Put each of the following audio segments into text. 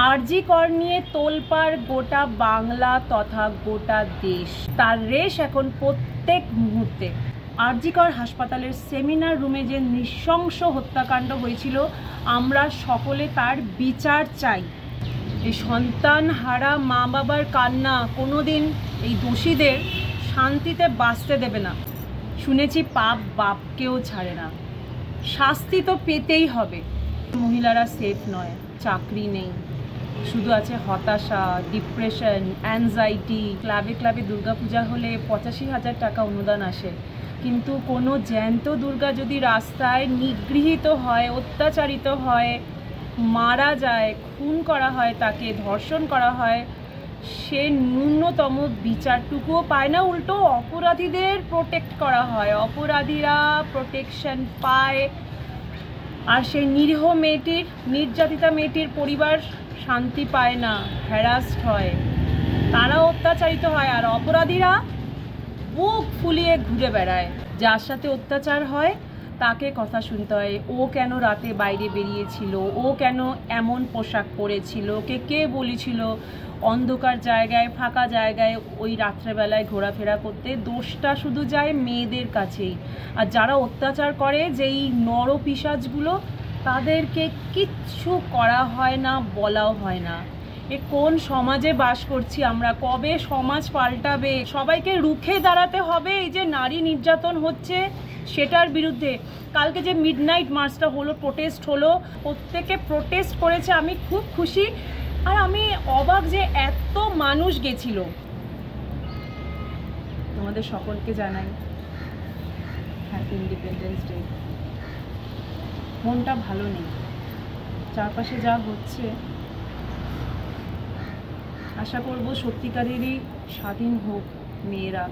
আরজি কর নিয়ে তোলপাড় গোটা বাংলা তথা গোটা দেশ। তার রেশ এখন প্রত্যেক মুহূর্তে। আরজি কর হাসপাতালের সেমিনার রুমে যে নৃশংস হত্যাকাণ্ড হয়েছিল, আমরা সকলে তার বিচার চাই। এই সন্তান হারা মা বাবার কান্না কোনোদিন এই দোষীদের শান্তিতে বাঁচতে দেবে না। শুনেছি পাপ বাপকেও ছাড়ে না, শাস্তি তো পেতেই হবে। মহিলারা সেফ নয়, চাকরি নেই, শুধু আছে হতাশা, ডিপ্রেশন, অ্যাংজাইটি। ক্লাবে ক্লাবে দুর্গাপূজা হলে 85,000 টাকা অনুদান আসে, কিন্তু কোনো জ্যান্ত দুর্গা যদি রাস্তায় নিগৃহীত হয়, অত্যাচারিত হয়, মারা যায়, খুন করা হয়, তাকে ধর্ষণ করা হয়, সে ন্যূনতম বিচারটুকুও পায় না। উল্টো অপরাধীদের প্রোটেক্ট করা হয়, অপরাধীরা প্রোটেকশন পায়। আর সেই নিরীহ মেয়েটির, নির্যাতিতা মেয়েটির পরিবার শান্তি পায় না, হ্যারাসড হয়, তারা অত্যাচারিত হয়। আর অপরাধীরা বুক ফুলিয়ে ঘুরে বেড়ায়। যার সাথে অত্যাচার হয় তাকে কথা শুনতে হয়, ও কেন রাতে বাইরে বেরিয়েছিল, ও কেন এমন পোশাক পরেছিল, কে বলেছিল অন্ধকার জায়গায়, ফাঁকা জায়গায় ওই রাত্রেবেলায় ঘোরাফেরা করতে। দোষটা শুধু যায় মেয়েদের কাছেই। আর যারা অত্যাচার করে, যেই নরপিশাচগুলো, তাদেরকে কিচ্ছু করা হয় না, বলাও হয় না। এ কোন সমাজে বাস করছি আমরা? কবে সমাজ পাল্টাবে? সবাইকে রুখে দাঁড়াতে হবে এই যে নারী নির্যাতন হচ্ছে সেটার বিরুদ্ধে। কালকে যে মিডনাইট মার্চটা হলো, প্রোটেস্ট হলো, প্রত্যেকে প্রোটেস্ট করেছে, আমি খুব খুশি। আর আমি অবাক যে এত মানুষ গেছিল। তোমাদের সকলকে জানাই হ্যাপি ইন্ডিপেন্ডেন্স ডে। মনটা ভালো নেই, চারপাশে যা হচ্ছে। আশা করব সত্যিকারেরই স্বাধীন হোক মেয়েরা।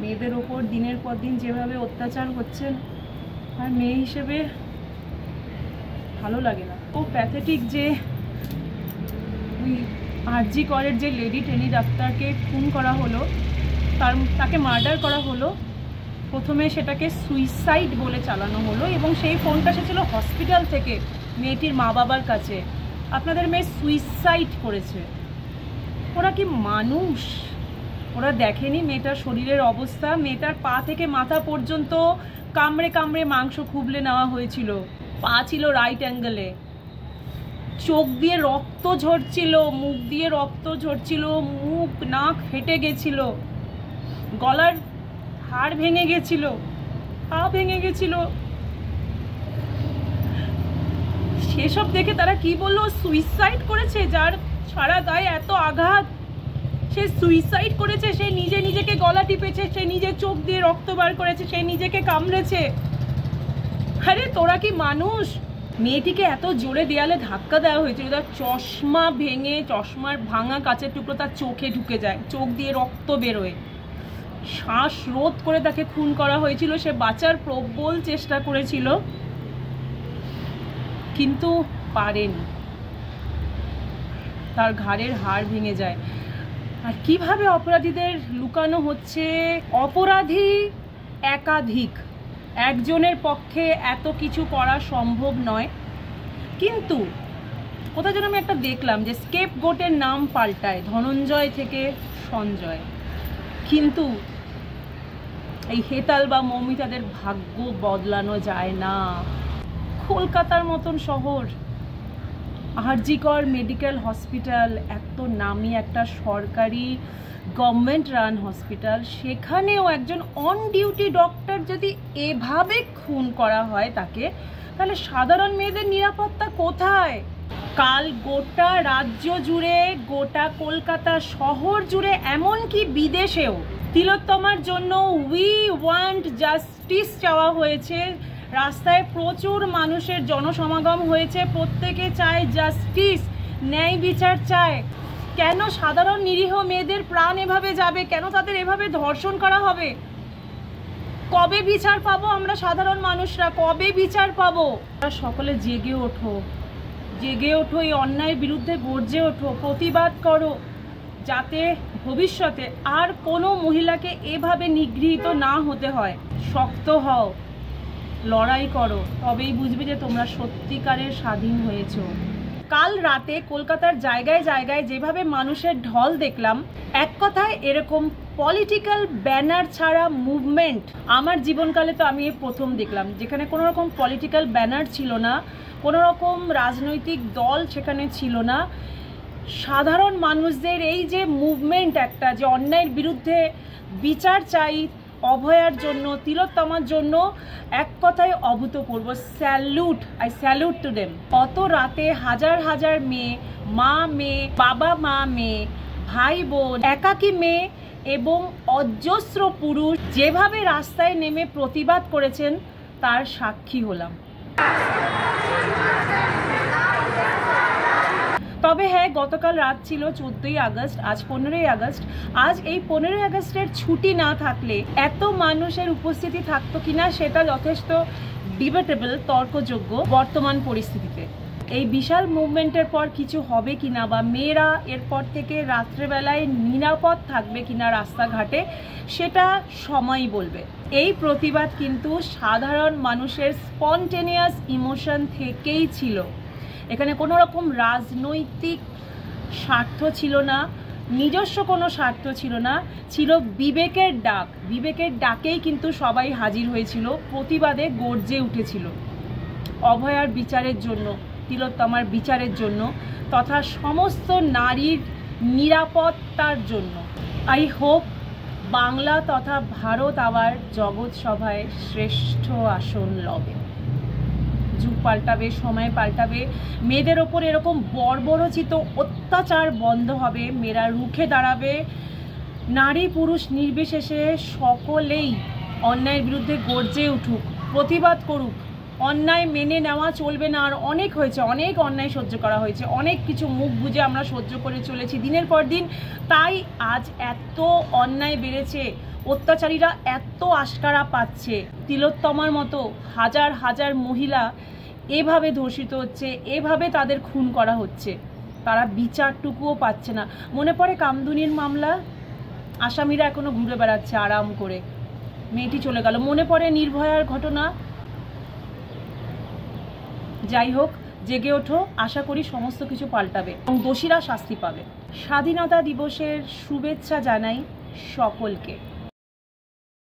মেয়েদের ওপর দিনের পর দিন যেভাবে অত্যাচার হচ্ছে, আর মেয়ে হিসেবে ভালো লাগে না। ও প্যাথেটিক যে ওই আরজি করের যে লেডি ট্রেনি ডাক্তারকে খুন করা হলো, তাকে মার্ডার করা হলো। প্রথমে সেটাকে সুইসাইড বলে চালানো হলো, এবং সেই ফোনটা এসেছিল হসপিটাল থেকে মেয়েটির মা বাবার কাছে। আপনাদের মেয়ে সুইসাইড করেছে। ওরা কি মানুষ? ওরা দেখেনি মেয়েটার শরীরের অবস্থা? মেয়েটার পা থেকে মাথা পর্যন্ত কামড়ে কামড়ে মাংস খুবলে নেওয়া হয়েছিল। পা ছিল রাইট অ্যাঙ্গেলে, চোখ দিয়ে রক্ত ঝরছিল, মুখ দিয়ে রক্ত ঝরছিল, মুখ নাক ফেটে গেছিল, গলার হাড় ভেঙে গেছিল, পা ভেঙে গেছিল। সেসব দেখে তারা কি বললো? সুইসাইড করেছে। যার সারা গায়ে এত আঘাত, সে সুইসাইড করেছে। সে নিজেকে গলা টিপেছে, সে নিজে চোখ দিয়ে রক্ত বার করেছে, সে নিজেকে কামড়েছে। আরে তোরা কি মানুষ? মেয়েটিকে এত জোরে দেয়ালে ধাক্কা দেওয়া হয়েছিল, তার চশমা ভেঙে, চশমার ভাঙা কাচের টুকরো তার চোখে ঢুকে যায়, চোখ দিয়ে রক্ত বেরোয়। শ্বাস রোধ করে তাকে খুন করা হয়েছিল। সে বাঁচার প্রবল চেষ্টা করেছিল, কিন্তু পারেনি, তার ঘাড়ের হাড় ভেঙে যায়। আর কিভাবে অপরাধীদের লুকানো হচ্ছে? অপরাধী একাধিক, একজনের পক্ষে এত কিছু করা সম্ভব নয়। কিন্তু কোথায় যেন আমি একটা দেখলাম যে স্কেপগোটের নাম পাল্টায়, ধনঞ্জয় থেকে সঞ্জয়, কিন্তু এই হেতাল বা মৌমিতাদের ভাগ্য বদলানো যায় না। কলকাতার মতন শহর, আরজি কর মেডিকেল হসপিটাল, এত নামি একটা সরকারি গভর্নমেন্ট রান হসপিটাল, সেখানেও একজন অন ডিউটি ডক্টর যদি এভাবে খুন করা হয় তাকে, তাহলে সাধারণ মেয়েদের নিরাপত্তা কোথায়? কাল গোটা রাজ্য জুড়ে, গোটা কলকাতা শহর জুড়ে, এমনকি বিদেশেও তিলোত্তমার জন্য উই ওয়ান্ট জাস্টিস চাওয়া হয়েছে। রাস্তায় প্রচুর মানুষের জনসমাগম হয়েছে, প্রত্যেকে চায় জাস্টিস, ন্যায় বিচার চায়। কেন সাধারণ নিরীহ মেয়েদের প্রাণ এভাবে যাবে? কেন তাদের এভাবে ধর্ষণ করা হবে? কবে বিচার পাবো আমরা সাধারণ মানুষরা? কবে বিচার পাবো? সকলে জেগে ওঠো, জেগে ওঠো, এই অন্যায়ের বিরুদ্ধে গর্জে ওঠো, প্রতিবাদ করো, যাতে ভবিষ্যতে আর কোনো মহিলাকে এভাবে নিগৃহীত না হতে হয়। শক্ত হও, লড়াই করো, তবেই বুঝবে যে তোমরা সত্যিকারের স্বাধীন হয়েছো। কাল রাতে কলকাতার জায়গায় জায়গায় যেভাবে মানুষের ঢল দেখলাম, এক কথায় এরকম পলিটিক্যাল ব্যানার ছাড়া মুভমেন্ট আমার জীবনকালে তো আমি প্রথম দেখলাম, যেখানে কোনো রকম পলিটিক্যাল ব্যানার ছিল না, কোনো রকম রাজনৈতিক দল সেখানে ছিল না। সাধারণ মানুষদের এই যে মুভমেন্ট, একটা যে অন্যায়ের বিরুদ্ধে বিচার চাই, অভয়ার জন্য, তিলোত্তমার জন্য, এক কথায় অভূতপূর্ব। Salute, I salute to them. কত রাতে হাজার হাজার মেয়ে, মা মেয়ে, বাবা মা মেয়ে, ভাই বোন, একাকী মেয়ে এবং অজস্র পুরুষ যেভাবে রাস্তায় নেমে প্রতিবাদ করেছেন তার সাক্ষী হলাম। তবে হ্যাঁ, গতকাল রাত ছিল 14ই আগস্ট, আজ 15ই আগস্ট। আজ এই 15ই আগস্টের ছুটি না থাকলে এত মানুষের উপস্থিতি থাকতো কিনা সেটা যথেষ্ট ডিবেটেবল, তর্কযোগ্য বর্তমান পরিস্থিতিতে। এই বিশাল মুভমেন্টের পর কিছু হবে কিনা, বা মেয়েরা এরপর থেকে রাত্রেবেলায় নিরাপদ থাকবে কিনা রাস্তাঘাটে, সেটা সময়ই বলবে। এই প্রতিবাদ কিন্তু সাধারণ মানুষের স্পন্টেনিয়াস ইমোশন থেকেই ছিল। এখানে কোনো রকম রাজনৈতিক স্বার্থ ছিল না, নিজস্ব কোনো স্বার্থ ছিল না, ছিল বিবেকের ডাক। বিবেকের ডাকেই কিন্তু সবাই হাজির হয়েছিল, প্রতিবাদে গর্জে উঠেছিল অভয়ার বিচারের জন্য, তিলোত্তমার বিচারের জন্য, তথা সমস্ত নারীর নিরাপত্তার জন্য। আই হোপ বাংলা তথা ভারত আবার জগৎ সভায় শ্রেষ্ঠ আসন লবে। যুগ পাল্টাবে, সময় পাল্টাবে, মেয়েদের ওপর এরকম বর্বরচিত অত্যাচার বন্ধ হবে, মেয়েরা রুখে দাঁড়াবে, নারী পুরুষ নির্বিশেষে সকলেই অন্যায়ের বিরুদ্ধে গর্জে উঠুক, প্রতিবাদ করুক। অন্যায় মেনে নেওয়া চলবে না। আর অনেক হয়েছে, অনেক অন্যায় সহ্য করা হয়েছে, অনেক কিছু মুখ বুজে আমরা সহ্য করে চলেছি দিনের পর দিন। তাই আজ এত অন্যায় বেড়েছে, অত্যাচারীরা এত আশকারা পাচ্ছে। তিলোত্তমার মতো হাজার হাজার মহিলা এভাবে ধর্ষিত হচ্ছে, এভাবে তাদের খুন করা হচ্ছে, তারা বিচারটুকুও পাচ্ছে না। মনে পড়ে কামদুনির মামলা, আসামিরা এখনো ঘুরে বেড়াচ্ছে আরাম করে, মেয়েটি চলে গেল। মনে পড়ে নির্ভয়ার ঘটনা। যাই হোক, জেগে ওঠো, আশা করি সমস্ত কিছু পাল্টাবে এবং দোষীরা শাস্তি পাবে। স্বাধীনতা দিবসের শুভেচ্ছা জানাই সকলকে।